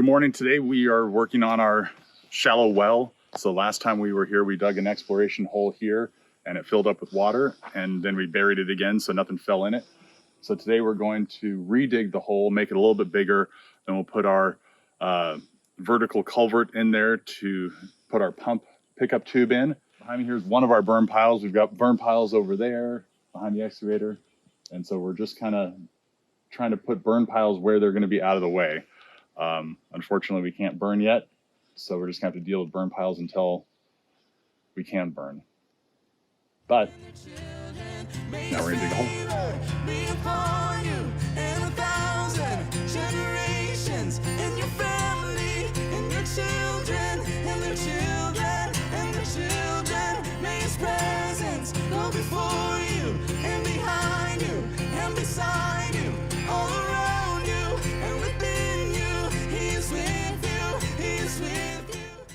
Good morning. Today we are working on our shallow well. So last time we were here, we dug an exploration hole here and it filled up with water, and then we buried it again so nothing fell in it. So today we're going to redig the hole, make it a little bit bigger, then we'll put our vertical culvert in there to put our pump pickup tube in. Behind me here is one of our burn piles. We've got burn piles over there behind the excavator. And so we're just kind of trying to put burn piles where they're going to be out of the way. Unfortunately, we can't burn yet, so we're just going to have to deal with burn piles until we can burn. But now we're going to dig a hole.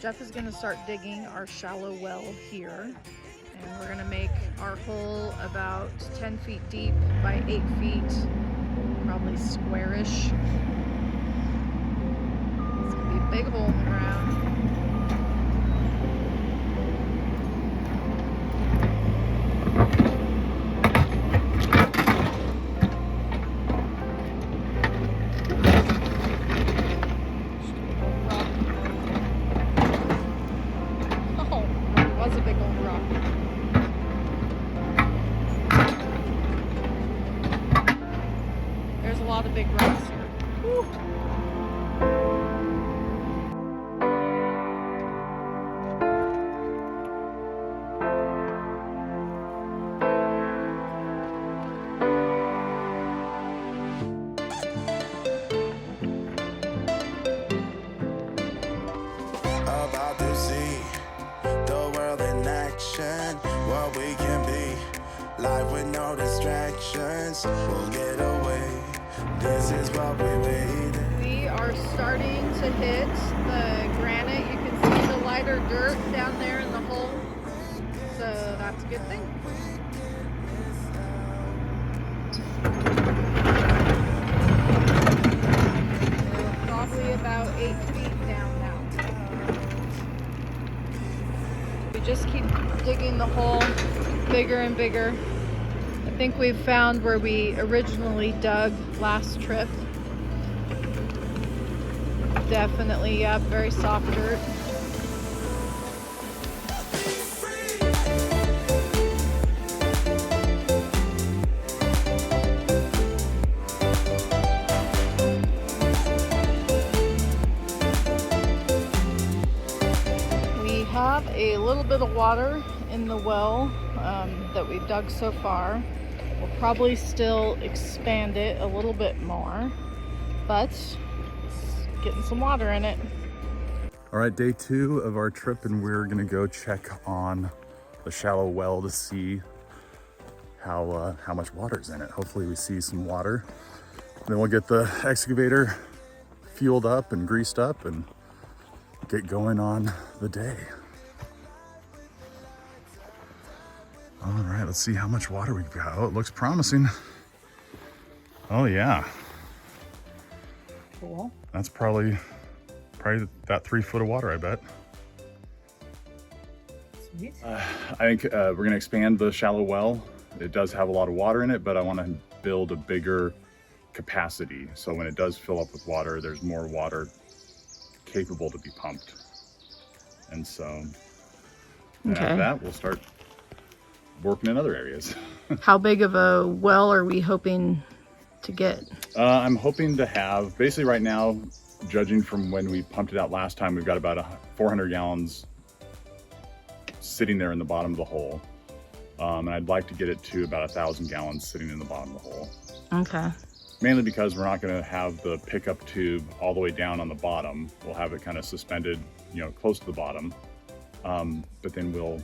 Jeff is going to start digging our shallow well here, and we're going to make our hole about 10 feet deep by 8 feet, probably squarish. It's going to be a big hole in the ground. A big rocks here. Woo. About to see the world in action, what we can be, life with no distractions, we'll get away. This is what we waited. We are starting to hit the granite. You can see the lighter dirt down there in the hole, so that's a good thing. We're probably about 8 feet down now. We just keep digging the hole bigger and bigger. I think we've found where we originally dug last trip. Definitely, yeah, very soft dirt. We have a little bit of water in the well that we've dug so far. We'll probably still expand it a little bit more, but it's getting some water in it. All right, day 2 of our trip, and we're gonna go check on the shallow well to see how much water's in it. Hopefully we see some water. Then we'll get the excavator fueled up and greased up and get going on the day. All right, let's see how much water we've got. Oh, it looks promising. Oh yeah. Cool. That's probably about 3 foot of water, I bet. Sweet. I think we're gonna expand the shallow well. It does have a lot of water in it, but I wanna build a bigger capacity. So when it does fill up with water, there's more water capable to be pumped. And so after that, we'll start working in other areas. How big of a well are we hoping to get? I'm hoping to have, basically right now, judging from when we pumped it out last time, we've got about 400 gallons sitting there in the bottom of the hole. And I'd like to get it to about 1,000 gallons sitting in the bottom of the hole. Okay. Mainly because we're not gonna have the pickup tube all the way down on the bottom. We'll have it kind of suspended, you know, close to the bottom. But then we'll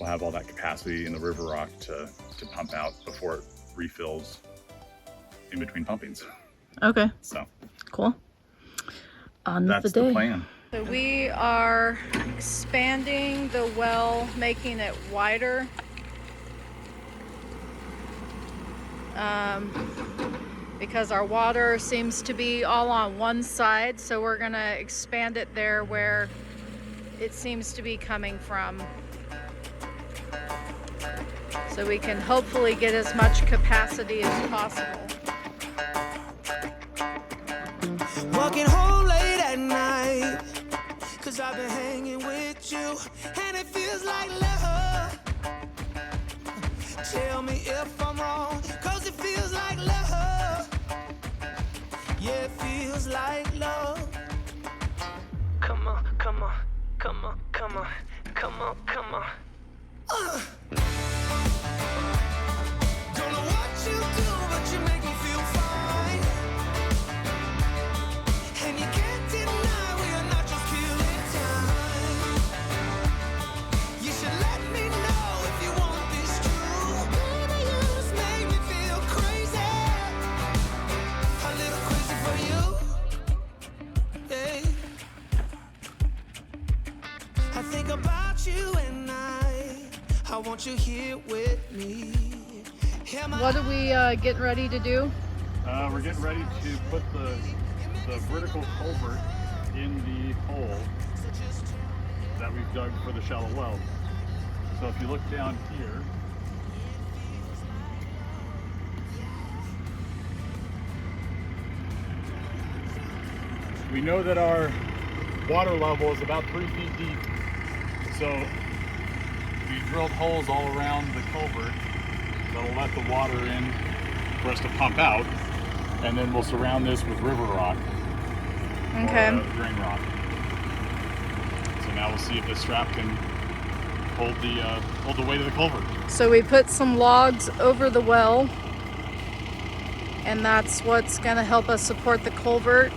have all that capacity in the river rock to pump out before it refills in between pumpings. Okay. So cool. On that's the day. The plan. So we are expanding the well, making it wider. because our water seems to be all on one side, so we're gonna expand it there where it seems to be coming from, so we can hopefully get as much capacity as possible. Walking home late at night, 'cause I've been hanging with you, and it feels like love. Tell me if I'm wrong, 'cause it feels like love. Yeah, it feels like love. Come on, come on, come on, come on, come on, come on. Don't know what you do, but you make me feel fine. And you can't deny we are not just killing time. You should let me know if you want this true. Baby, you just make me feel crazy. A little crazy for you. Hey. I think about you and I want you here with me. What are we getting ready to do? We're getting ready to put the vertical culvert in the hole that we've dug for the shallow well. So if you look down here, we know that our water level is about 3 feet deep. So we drilled holes all around the culvert that'll let the water in for us to pump out, and then we'll surround this with river rock. Okay. Or, drain rock. So now we'll see if this strap can hold the weight of the culvert. So we put some logs over the well, and that's what's gonna help us support the culvert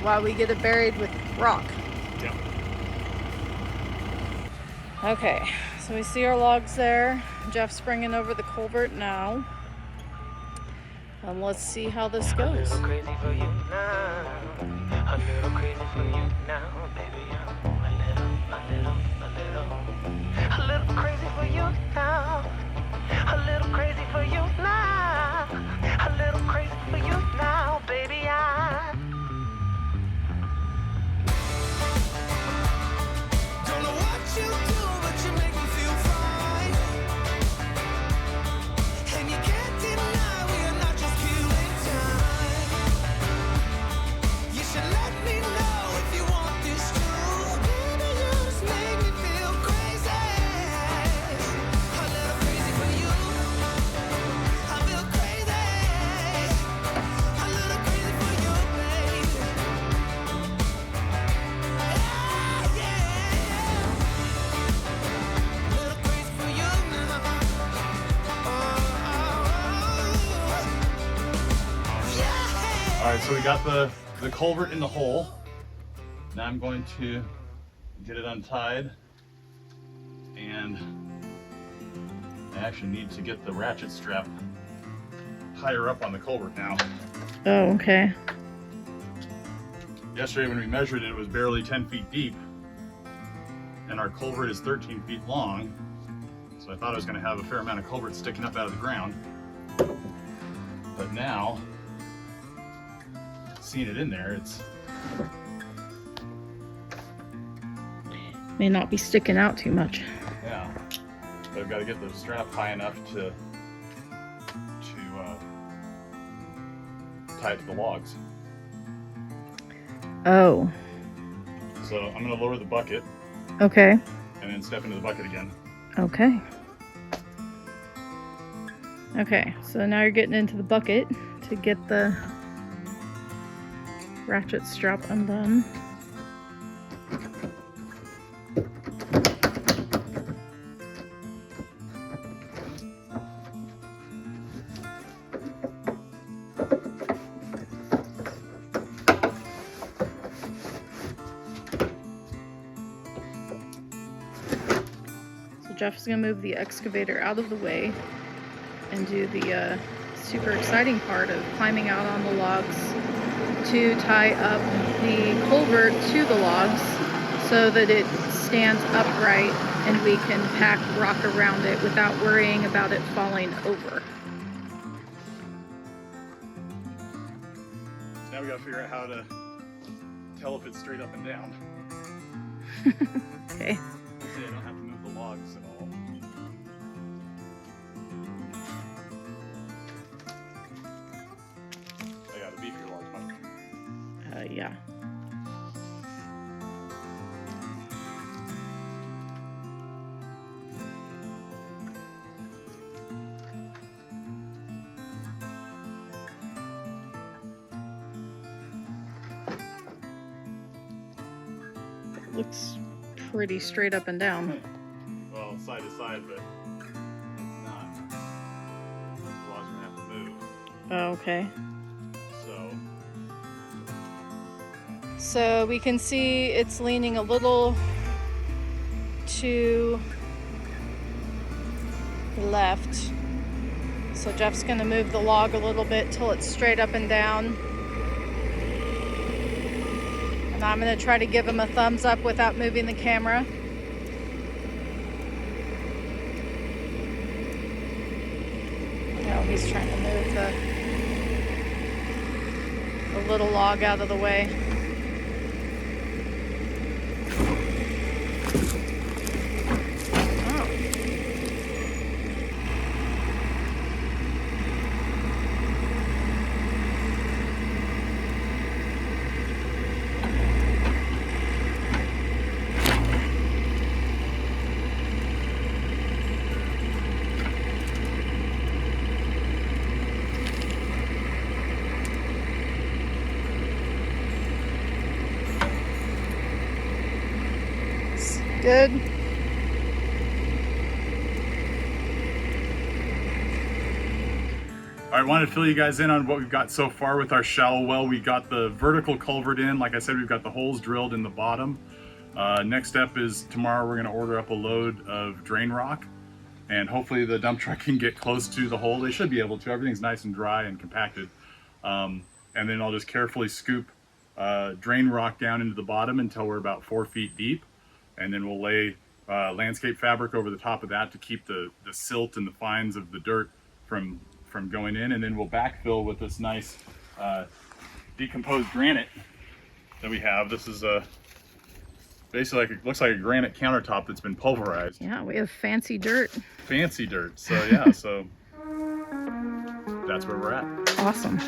while we get it buried with rock. Yep. Okay, so we see our logs there. Jeff's bringing over the culvert now. Let's see how this goes. A little crazy for you now. A little crazy for you now, baby. A little crazy for you now. A little crazy for you now. A little crazy for you now, baby. Don't know what you do, but you make me feel fine. And you can't deny we are not just killing time. You should let me know if you want this true. Baby, you just make me feel crazy. A little crazy for you. I feel crazy. A little crazy for you, baby. Yeah, yeah. A little crazy for you now. Yeah. All right, so we got the culvert in the hole. Now I'm going to get it untied, and I actually need to get the ratchet strap higher up on the culvert now. Oh, okay. Yesterday when we measured it, it was barely 10 feet deep, and our culvert is 13 feet long, so I thought I was going to have a fair amount of culvert sticking up out of the ground. But now, seeing it in there, it's May not be sticking out too much. yeah. But I've got to get the strap high enough to tie it to the logs. Oh, So I'm going to lower the bucket okay. and then step into the bucket again. Okay. Okay, so now you're getting into the bucket to get the ratchet strap undone. Jeff's gonna move the excavator out of the way and do the super exciting part of climbing out on the logs to tie up the culvert to the logs so that it stands upright and we can pack rock around it without worrying about it falling over. Now we gotta figure out how to tell if it's straight up and down. Okay. See, I don't have to move the logs at all. I gotta beef your logs, Mike. Yeah. Looks pretty straight up and down. Well, side to side, but it's not. The log's gonna have to move. Oh, okay. So, So we can see it's leaning a little to the left. So Jeff's gonna move the log a little bit till it's straight up and down. And I'm gonna try to give him a thumbs up without moving the camera. No, he's trying to move the little log out of the way. Good. all right, I wanted to fill you guys in on what we've got so far with our shallow well. We got the vertical culvert in. Like I said, we've got the holes drilled in the bottom. Next step is tomorrow we're going to order up a load of drain rock, and hopefully the dump truck can get close to the hole. They should be able to. Everything's nice and dry and compacted. And then I'll just carefully scoop drain rock down into the bottom until we're about 4 feet deep. And then we'll lay landscape fabric over the top of that to keep the silt and the fines of the dirt from going in. And then we'll backfill with this nice decomposed granite that we have. This is basically it looks like a granite countertop that's been pulverized. Yeah, we have fancy dirt. Fancy dirt. So yeah, so that's where we're at. Awesome.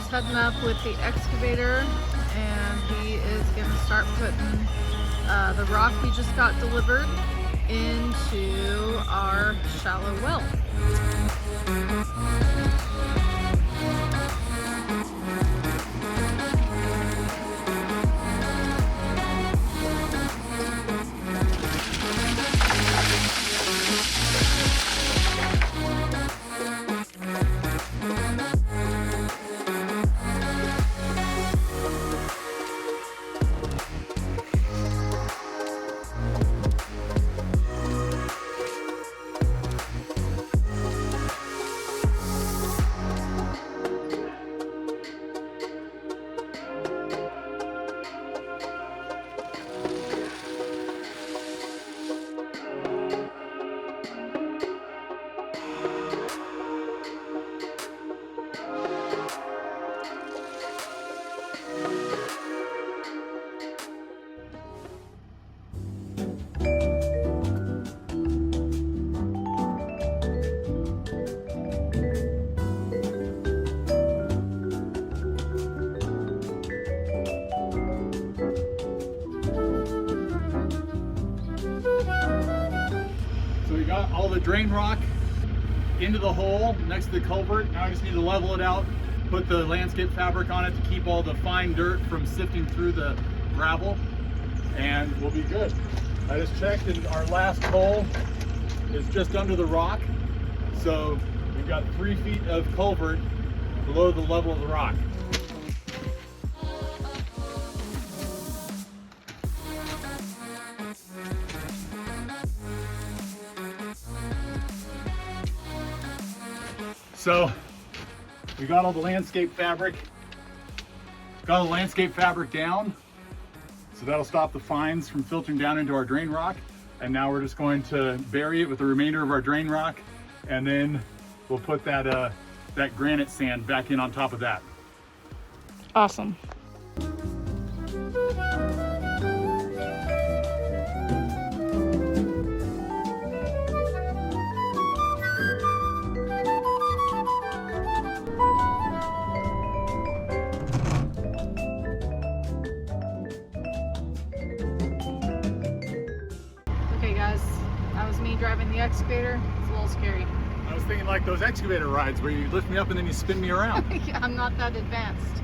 Heading up with the excavator, and he is going to start putting the rock he just got delivered into our shallow well. the drain rock into the hole next to the culvert. Now I just need to level it out, put the landscape fabric on it to keep all the fine dirt from sifting through the gravel, and we'll be good. I just checked and our last hole is just under the rock. So we've got 3 feet of culvert below the level of the rock. So we got all the landscape fabric, down. So that'll stop the fines from filtering down into our drain rock. And now we're just going to bury it with the remainder of our drain rock. And then we'll put that, that granite sand back in on top of that. Awesome. Okay guys, that was me driving the excavator. It's a little scary. I was thinking like those excavator rides where you lift me up and then you spin me around. Yeah, I'm not that advanced.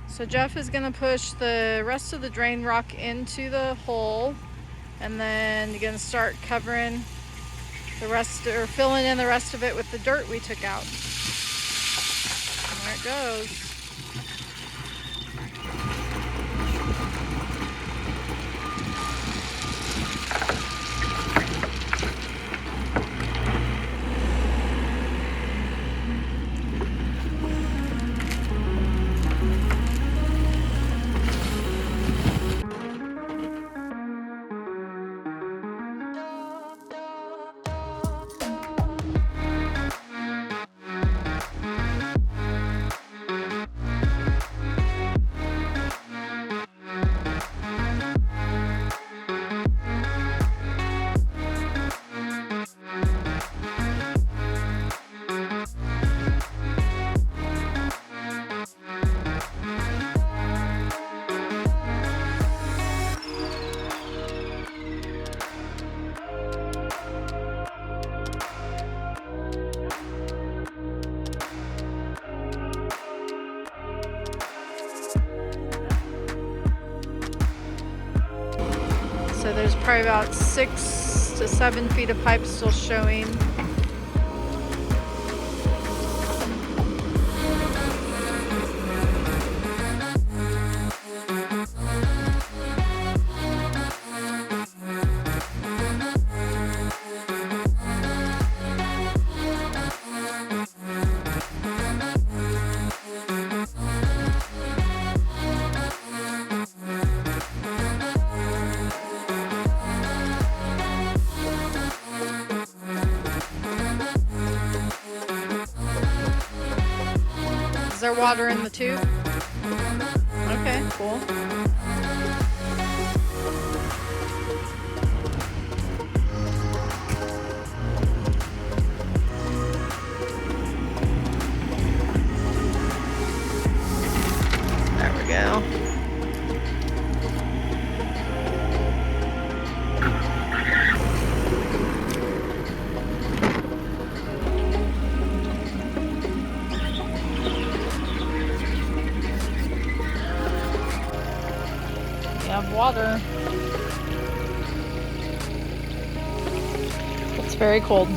So Jeff is gonna push the rest of the drain rock into the hole, and then you're gonna start covering the rest, or filling in the rest of it with the dirt we took out. And there it goes. So there's probably about 6 to 7 feet of pipe still showing. Is there water in the tube? Okay, cool. There we go. Have water. It's very cold.